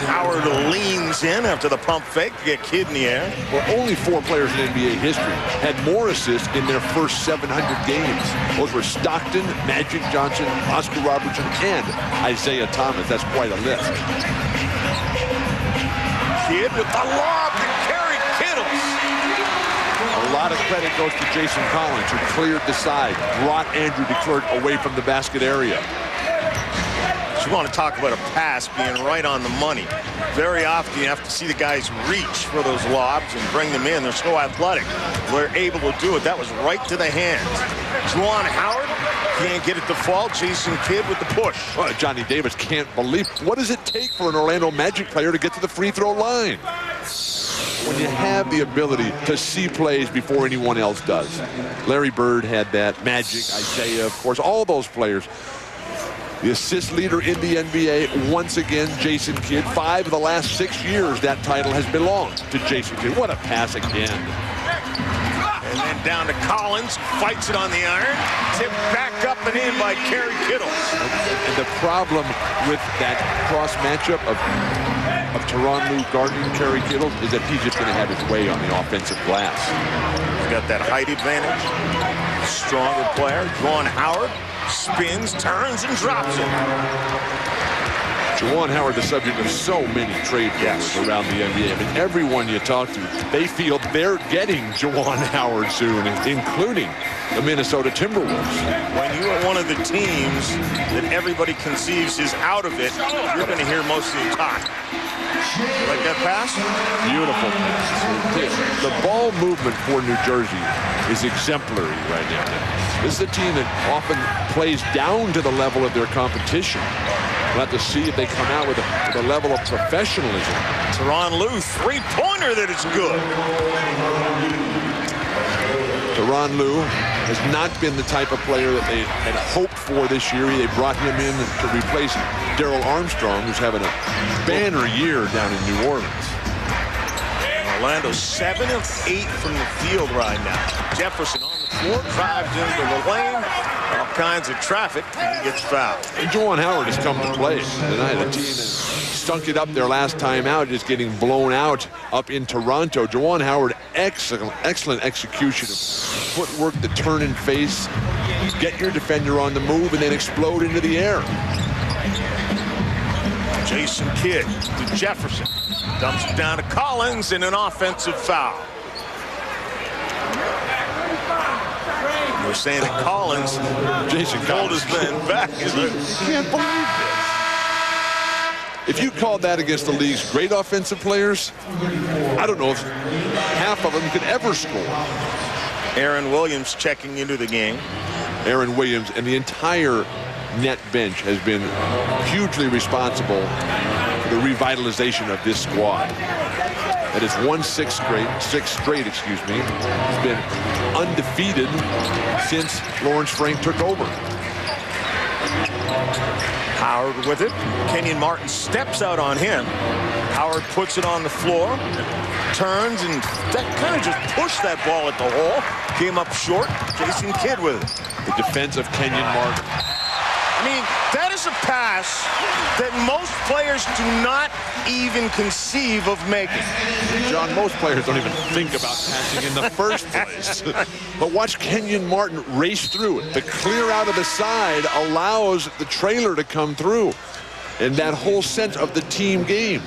Howard leans in after the pump fake to get Kidd in the air. Well, only 4 players in NBA history had more assists in their first 700 games. Those were Stockton, Magic Johnson, Oscar Robertson, and Isaiah Thomas. That's quite a list. Kidd with the lob to Kerry Kittles. A lot of credit goes to Jason Collins, who cleared the side, brought Andrew DeClerc away from the basket area. You want to talk about a pass being right on the money. Very often you have to see the guys reach for those lobs and bring them in. They're so athletic. They're able to do it. That was right to the hands. Juwan Howard can't get it to fall. Jason Kidd with the push. Well, Johnny Davis can't believe. What does it take for an Orlando Magic player to get to the free throw line? When you have the ability to see plays before anyone else does. Larry Bird had that. Magic, Isaiah, of course, all those players. The assist leader in the NBA, once again, Jason Kidd. 5 of the last 6 years, that title has belonged to Jason Kidd. What a pass again. And then down to Collins, fights it on the iron. Tipped back up and in by Kerry Kittles. And the problem with that cross matchup of Tyronn Lue guarding Kerry Kittles is that he's just going to have his way on the offensive glass. He's got that height advantage. Stronger player, Juwan Howard. Spins, turns, and drops it. Juwan Howard, the subject of so many trade rumors around the NBA. I mean, everyone you talk to, they feel they're getting Juwan Howard soon, including the Minnesota Timberwolves. When you are one of the teams that everybody conceives is out of it, you're going to hear most of the talk. Like that pass? Beautiful pass. The ball movement for New Jersey is exemplary right now. This is a team that often plays down to the level of their competition. We'll have to see if they come out with a level of professionalism. Tyronn Lue, three-pointer that is good. Tyronn Lue has not been the type of player that they had hoped for this year. They brought him in to replace Darrell Armstrong, who's having a banner year down in New Orleans. Orlando 7 of 8 from the field right now. Jefferson on the floor, drives into the lane. All kinds of traffic, and he gets fouled. And Juwan Howard has come to play tonight. A team that stunk it up their last time out, just getting blown out up in Toronto. Juwan Howard, excellent execution of footwork, the turn and face. Get your defender on the move and then explode into the air. Jason Kidd to Jefferson. Dumps it down to Collins in an offensive foul. We're saying that Collins, Jason pulled his man back. Can't believe this. If you called that against the league's great offensive players, I don't know if half of them could ever score. Aaron Williams checking into the game. Aaron Williams and the entire net bench has been hugely responsible for the revitalization of this squad. That is sixth straight, has been undefeated since Lawrence Frank took over. Howard with it. Kenyon Martin steps out on him. Howard puts it on the floor, turns, and that kind of just pushed that ball at the hole. Came up short. Jason Kidd with it. The defense of Kenyon Martin. I mean, that is a pass that most players do not even conceive of making. John, most players don't even think about passing in the first place. But watch Kenyon Martin race through it. The clear out of the side allows the trailer to come through. And that whole sense of the team game.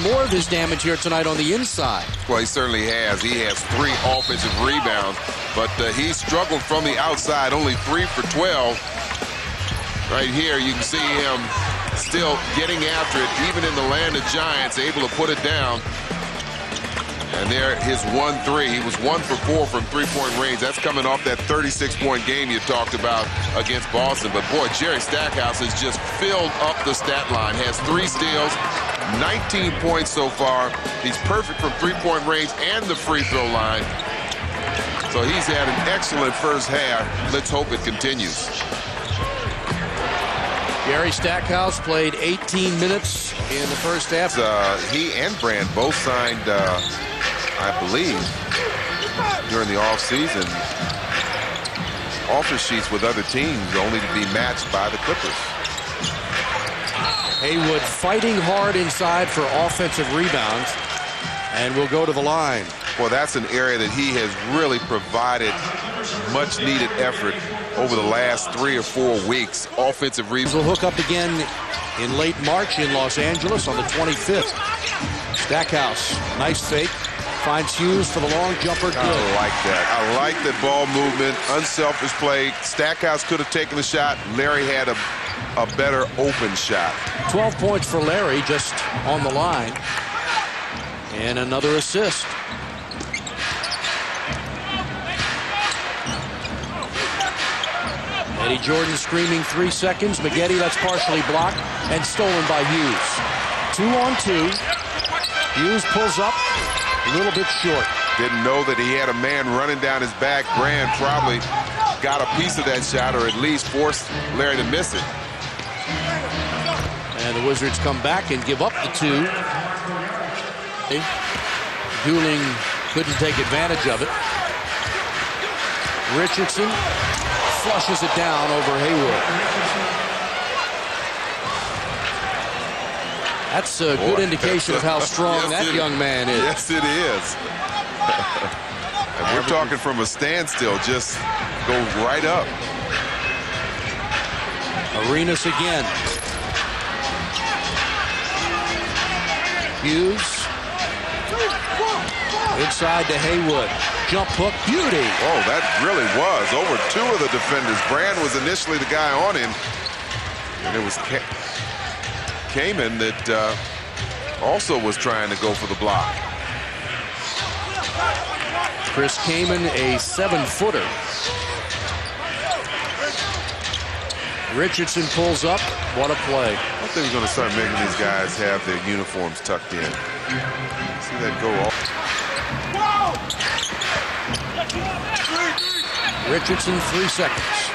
More of his damage here tonight on the inside. Well, he certainly has. He has 3 offensive rebounds, but he struggled from the outside, only 3 for 12. Right here, you can see him still getting after it, even in the land of giants, able to put it down. And there, his 1-3. He was 1 for 4 from three-point range. That's coming off that 36-point game you talked about against Boston. But, boy, Jerry Stackhouse has just filled up the stat line. Has 3 steals, 19 points so far. He's perfect from three-point range and the free throw line. So he's had an excellent first half. Let's hope it continues. Gary Stackhouse played 18 minutes in the first half. He and Brand both signed, I believe, during the offseason, offer sheets with other teams only to be matched by the Clippers. Haywood fighting hard inside for offensive rebounds and will go to the line. Well, that's an area that he has really provided much needed effort over the last 3 or 4 weeks. Offensive rebounds. Will hook up again in late March in Los Angeles on the 25th. Stackhouse, nice fake. Finds Hughes for the long jumper. Good. I like that. I like that ball movement, unselfish play. Stackhouse could have taken the shot. Larry had a better open shot. 12 points for Larry just on the line. And another assist. Eddie Jordan screaming 3 seconds. Maggette, that's partially blocked and stolen by Hughes. 2 on 2. Hughes pulls up a little bit short. Didn't know that he had a man running down his back. Brand probably got a piece of that shot or at least forced Larry to miss it. And the Wizards come back and give up the 2. Dooling couldn't take advantage of it. Richardson flushes it down over Haywood. That's a good indication of how strong that young man is. Yes, it is. And we're talking from a standstill, just goes right up. Arenas again. Hughes. Inside to Haywood. Jump hook, beauty. Oh, that really was. Over 2 of the defenders. Brand was initially the guy on him. And it was Kaman that also was trying to go for the block. Chris Kaman, a 7-footer. Richardson pulls up. What a play. I think we're going to start making these guys have their uniforms tucked in. See that go off. Richardson, 3 seconds.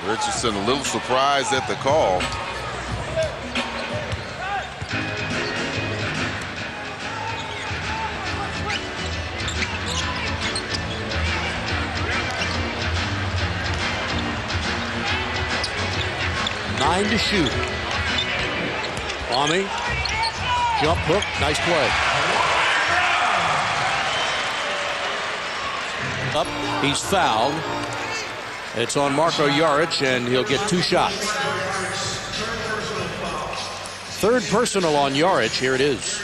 Richardson a little surprised at the call. Nine to shoot. Kwame. Jump hook. Nice play. Up. He's fouled. It's on Marko Jaric, and he'll get 2 shots. Third personal on Jaric. Here it is.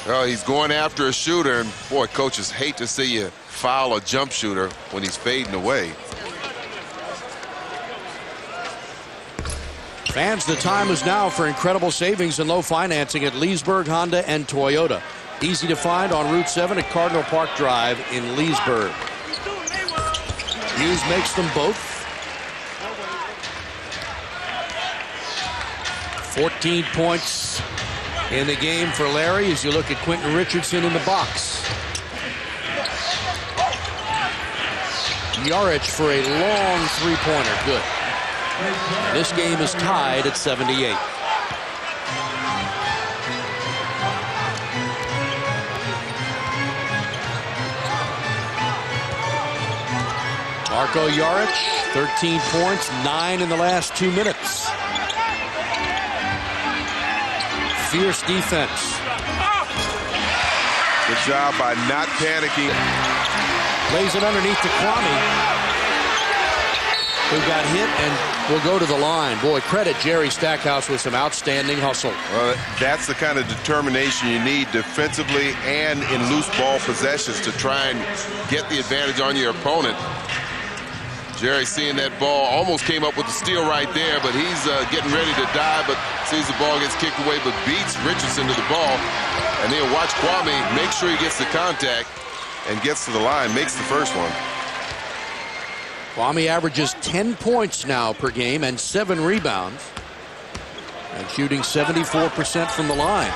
Well, he's going after a shooter, and boy, coaches hate to see you foul a jump shooter when he's fading away. Fans, the time is now for incredible savings and low financing at Leesburg Honda and Toyota. Easy to find on Route 7 at Cardinal Park Drive in Leesburg. Hughes makes them both. 14 points in the game for Larry as you look at Quentin Richardson in the box. Jaric for a long 3-pointer. Good. This game is tied at 78. Marko Jaric, 13 points, 9 in the last 2 minutes. Fierce defense. Good job by not panicking. Lays it underneath to Kwame, who got hit and will go to the line. Boy, credit Jerry Stackhouse with some outstanding hustle. Well, that's the kind of determination you need defensively and in loose ball possessions to try and get the advantage on your opponent. Jerry seeing that ball, almost came up with the steal right there, but he's getting ready to dive, but sees the ball gets kicked away, but beats Richardson to the ball. And then watch Kwame make sure he gets the contact and gets to the line, makes the first one. Kwame averages 10 points now per game and 7 rebounds. And shooting 74% from the line.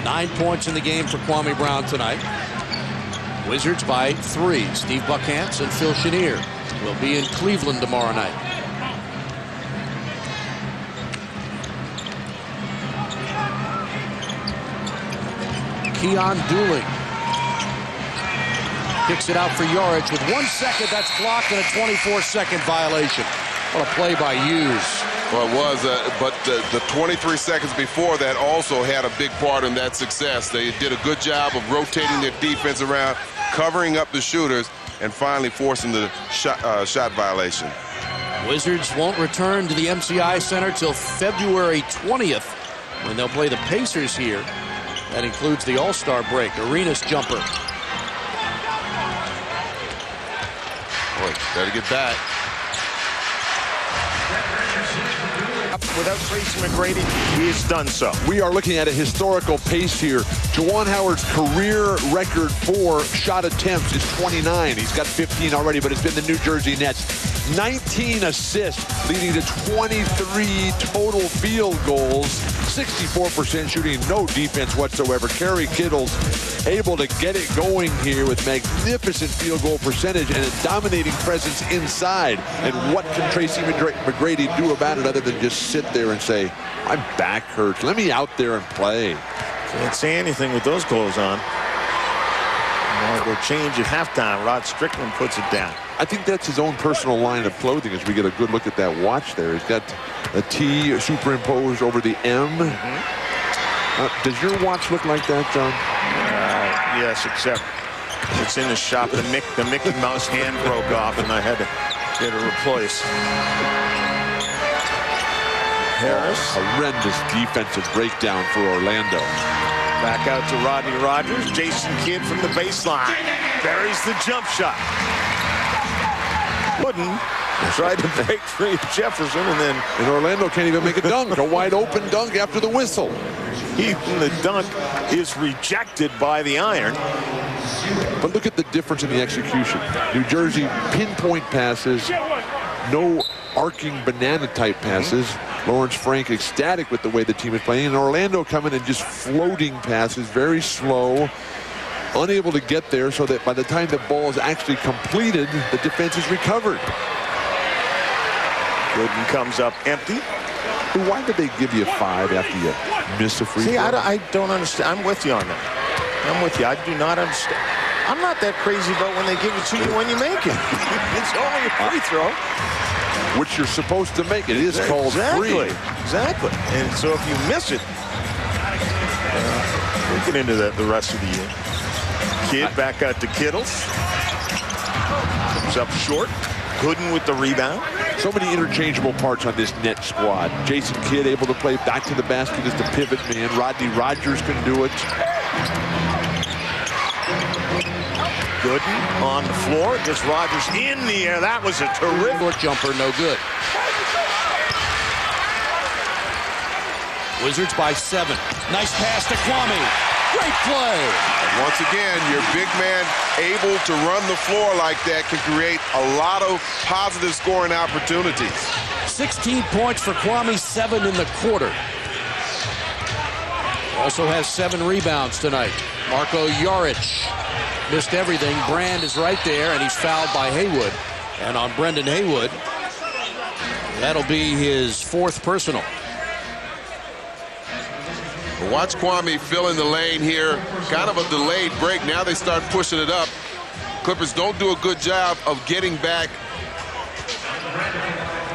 9 points in the game for Kwame Brown tonight. Wizards by 3. Steve Buckhantz and Phil Chenier will be in Cleveland tomorrow night. Keon Dooling kicks it out for Yarich with 1 second. That's blocked and a 24-second violation. What a play by Hughes. Well, it was, but the 23 seconds before that also had a big part in that success. They did a good job of rotating their defense around, covering up the shooters, and finally forcing the shot violation. Wizards won't return to the MCI Center till February 20th when they'll play the Pacers here. That includes the All-Star break. Arenas jumper. Boy, better get back. Without Tracy McGrady, he has done so. We are looking at a historical pace here. Juwan Howard's career record for shot attempts is 29. He's got 15 already, but it's been the New Jersey Nets. 19 assists, leading to 23 total field goals. 64% shooting, no defense whatsoever. Kerry Kittles able to get it going here with magnificent field goal percentage and a dominating presence inside. And what can Tracy McGrady do about it other than just sit there and say, my back hurts, let me out there and play? Can't say anything with those clothes on. Want to go change at halftime. Rod Strickland puts it down. I think that's his own personal line of clothing as we get a good look at that watch there. He's got a T superimposed over the M. Does your watch look like that, John? Yes, except it's in the shop. The Mickey Mouse hand broke off, and I had to get it replaced. Harris. Horrendous defensive breakdown for Orlando. Back out to Rodney Rogers. Jason Kidd from the baseline. Buries the jump shot. Wooden tried to break free of Jefferson, and then And Orlando can't even make a dunk. A wide open dunk after the whistle. even the dunk is rejected by the iron. But look at the difference in the execution. New Jersey pinpoint passes, no arcing banana type passes. Lawrence Frank ecstatic with the way the team is playing. And Orlando coming in just floating passes, very slow, unable to get there, so that by the time the ball is actually completed, the defense is recovered. Gooden comes up empty. Why did they give you a 5 after you miss a free throw? See, I don't understand. I'm with you on that. I'm with you. I do not understand. I'm not that crazy about when they give it to you when you make it. It's only a free throw. Which you're supposed to make. It is called free. Exactly. And so if you miss it, we'll get into that the rest of the year. Kidd back out to Kittles. Comes up short. Gooden with the rebound. So many interchangeable parts on this net squad. Jason Kidd able to play back to the basket as the pivot man. Rodney Rogers can do it. Gooden on the floor. Gets Rogers in the air. That was a terrific Jumper, no good. Wizards by 7. Nice pass to Kwame. Great play. And once again, your big man able to run the floor like that can create a lot of positive scoring opportunities. 16 points for Kwame, 7 in the quarter. Also has 7 rebounds tonight. Marko Jaric missed everything. Brand is right there, and he's fouled by Haywood. And on Brendan Haywood, that'll be his 4th personal. Watch Kwame fill in the lane here. Kind of a delayed break. Now they start pushing it up. Clippers don't do a good job of getting back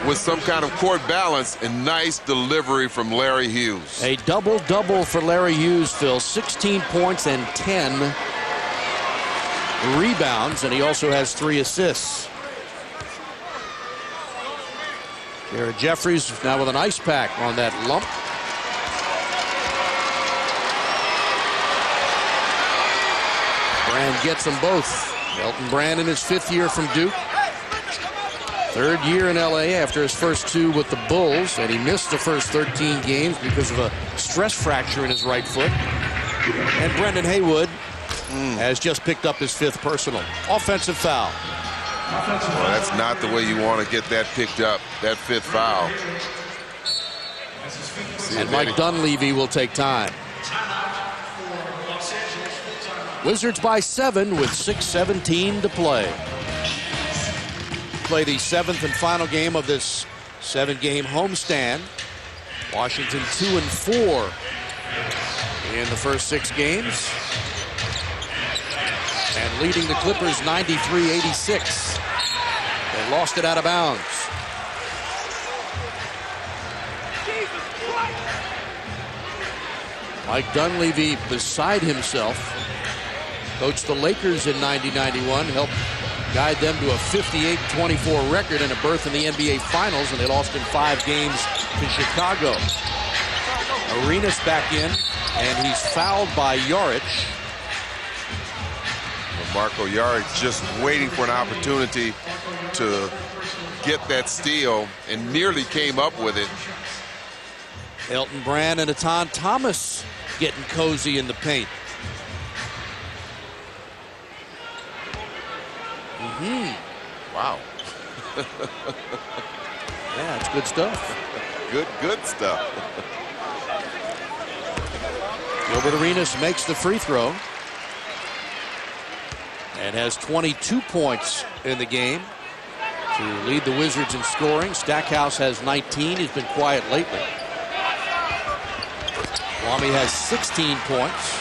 with some kind of court balance, and nice delivery from Larry Hughes. A double-double for Larry Hughes, Phil. 16 points and 10 rebounds, and he also has 3 assists. Jared Jeffries now with an ice pack on that lump. Brand gets them both. Elton Brand in his 5th year from Duke. 3rd year in LA after his first 2 with the Bulls, and he missed the first 13 games because of a stress fracture in his right foot. And Brendan Haywood has just picked up his 5th personal. Offensive foul. Well, that's not the way you want to get that picked up, that 5th foul. And Mike Dunleavy will take time. Wizards by 7 with 6:17 to play. Play the 7th and final game of this 7-game homestand. Washington 2-4 in the first 6 games. And leading the Clippers 93-86. They lost it out of bounds. Mike Dunleavy, beside himself, coached the Lakers in 90-91, helped guide them to a 58-24 record and a berth in the NBA Finals, and they lost in 5 games to Chicago. Arenas back in, and he's fouled by Jaric. Marko Jaric just waiting for an opportunity to get that steal and nearly came up with it. Elton Brand and Etan Thomas getting cozy in the paint. Wow. Yeah, it's good stuff. Good stuff. Gilbert Arenas makes the free throw and has 22 points in the game to lead the Wizards in scoring. Stackhouse has 19. He's been quiet lately. Kwame has 16 points.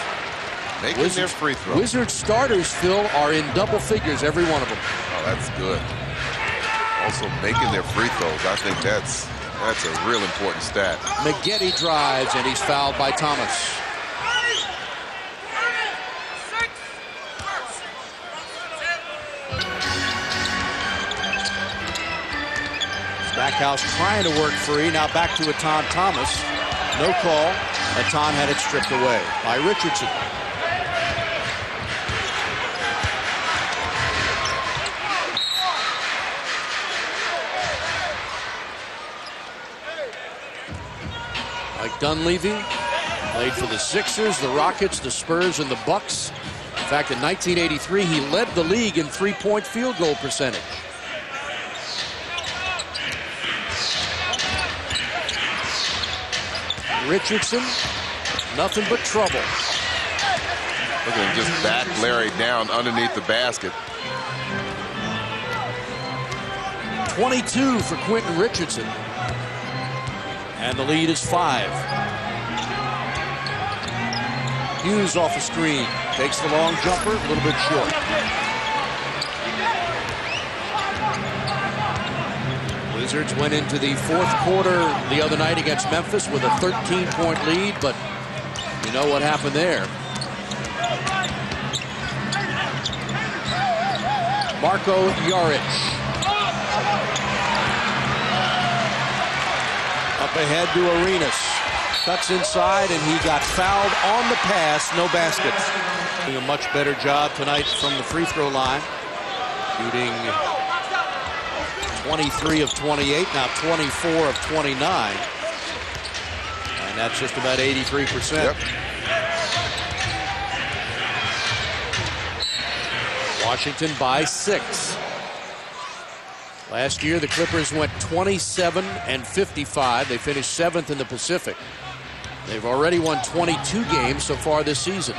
Making their free throw. Wizards starters, Phil, are in double figures, every one of them. Oh, that's good. Also making their free throws. I think that's a real important stat. Maggette drives, and he's fouled by Thomas. Stackhouse trying to work free. Now back to Etan Thomas. No call. Etan had it stripped away by Richardson. Mike Dunleavy played for the Sixers, the Rockets, the Spurs, and the Bucks. In fact, in 1983, he led the league in three-point field goal percentage. Richardson, nothing but trouble. Look at him just back Larry down underneath the basket. 22 for Quentin Richardson. And the lead is 5. Hughes off a screen. Takes the long jumper, a little bit short. Wizards went into the 4th quarter the other night against Memphis with a 13-point lead, but you know what happened there. Marko Jaric. Up ahead to Arenas. Cuts inside, and he got fouled on the pass. No basket. Doing a much better job tonight from the free throw line. Shooting 23 of 28, now 24 of 29. And that's just about 83%. Yep. Washington by 6. Last year, the Clippers went 27 and 55. They finished 7th in the Pacific. They've already won 22 games so far this season.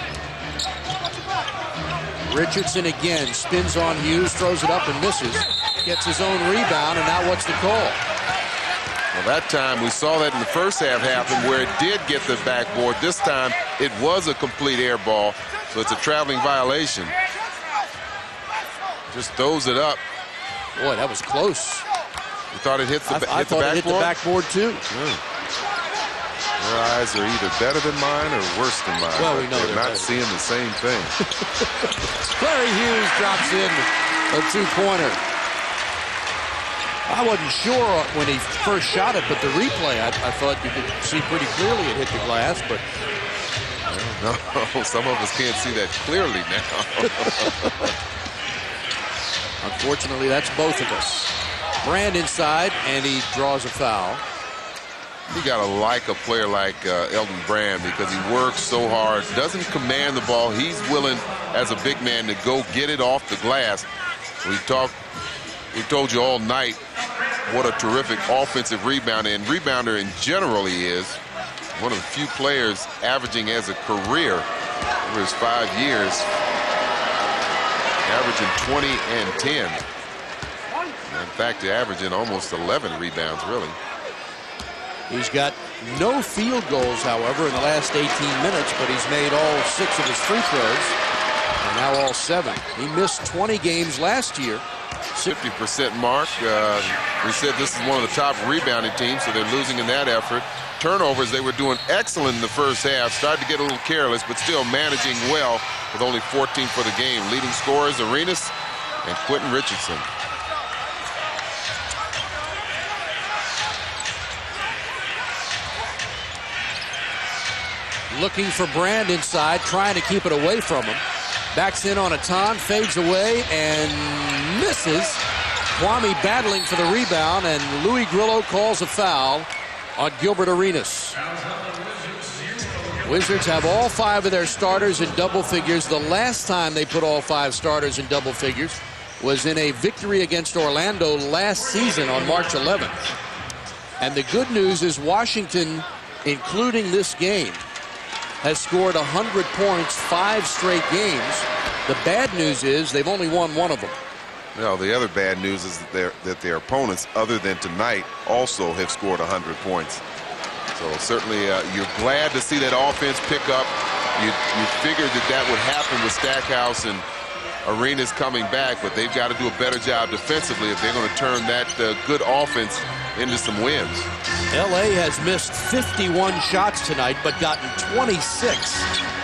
Richardson again spins on Hughes, throws it up and misses. Gets his own rebound, and now what's the call? Well, that time we saw that in the first half happen where it did get the backboard. This time it was a complete air ball, so it's a traveling violation. Just throws it up. Boy, that was close. You thought it hit the backboard? I thought it hit the backboard too. Your eyes are either better than mine or worse than mine. Well, we know they're not better. seeing the same thing. Larry Hughes drops in a two-pointer. I wasn't sure when he first shot it, but the replay, I thought you could see pretty clearly it hit the glass, but No, some of us can't see that clearly now. unfortunately, that's both of us. Brand inside, and he draws a foul. You got to like a player like Elton Brand because he works so hard, doesn't command the ball. He's willing, as a big man, to go get it off the glass. We told you all night what a terrific offensive rebounder and rebounder in general he is. One of the few players averaging as a career over his 5 years, averaging 20 and 10. In fact, averaging almost 11 rebounds, really. He's got No field goals, however, in the last 18 minutes, but he's made all 6 of his free throws, and now all 7. He missed 20 games last year. 50% mark. We said this is one of the top rebounding teams, so they're losing in that effort. Turnovers, they were doing excellent in the first half. Started to get a little careless, but still managing well with only 14 for the game. Leading scorers, Arenas and Quentin Richardson. Looking for Brand inside, trying to keep it away from him. Backs in on Atan, fades away, and misses. Kwame battling for the rebound, and Louis Grillo calls a foul on Gilbert Arenas. Wizards have all 5 of their starters in double figures. The last time they put all 5 starters in double figures was in a victory against Orlando last season on March 11th. And the good news is Washington, including this game, has scored 100 points 5 straight games. The bad news is they've only won 1 of them. Well, the other bad news is that their opponents, other than tonight, also have scored 100 points. So certainly you're glad to see that offense pick up. You figured that would happen with Stackhouse and Arenas coming back, but they've got to do a better job defensively if they're going to turn that good offense into some wins. LA has missed 51 shots tonight, but gotten 26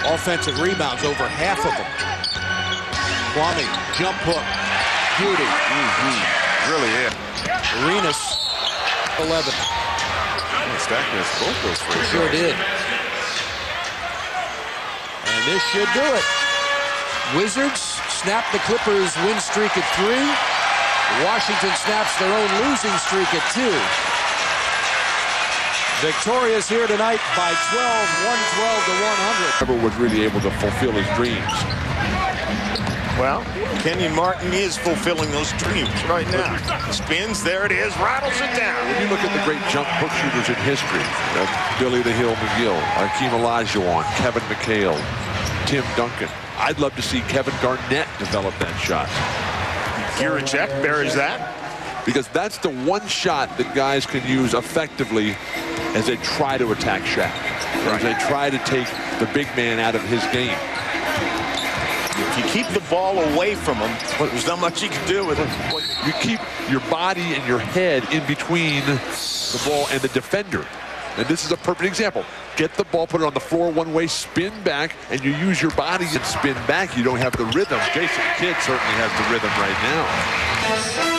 offensive rebounds, over half of them. Kwame, jump hook, beauty. Really is. Arenas, 11. Stackhouse both those free Sure did. And this should do it. Wizards snap the Clippers' win streak at 3. Washington snaps their own losing streak at 2. Victorious here tonight by 12, 112 to 100. Never was really able to fulfill his dreams. Well, Kenyon Martin is fulfilling those dreams right now. Spins, there it is, rattles it down. When you look at the great jump hook shooters in history, Billy the Hill McGill, Hakeem Olajuwon, Kevin McHale, Tim Duncan. I'd love to see Kevin Garnett develop that shot. Giracek buries that. Because that's the one shot that guys can use effectively as they try to attack Shaq. As they try to take the big man out of his game. If you keep the ball away from him, there's not much you can do with it. You keep your body and your head in between the ball and the defender. And this is a perfect example. Get the ball, put it on the floor one way, spin back, and you use your body and spin back. You don't have the rhythm. Jason Kidd certainly has the rhythm right now.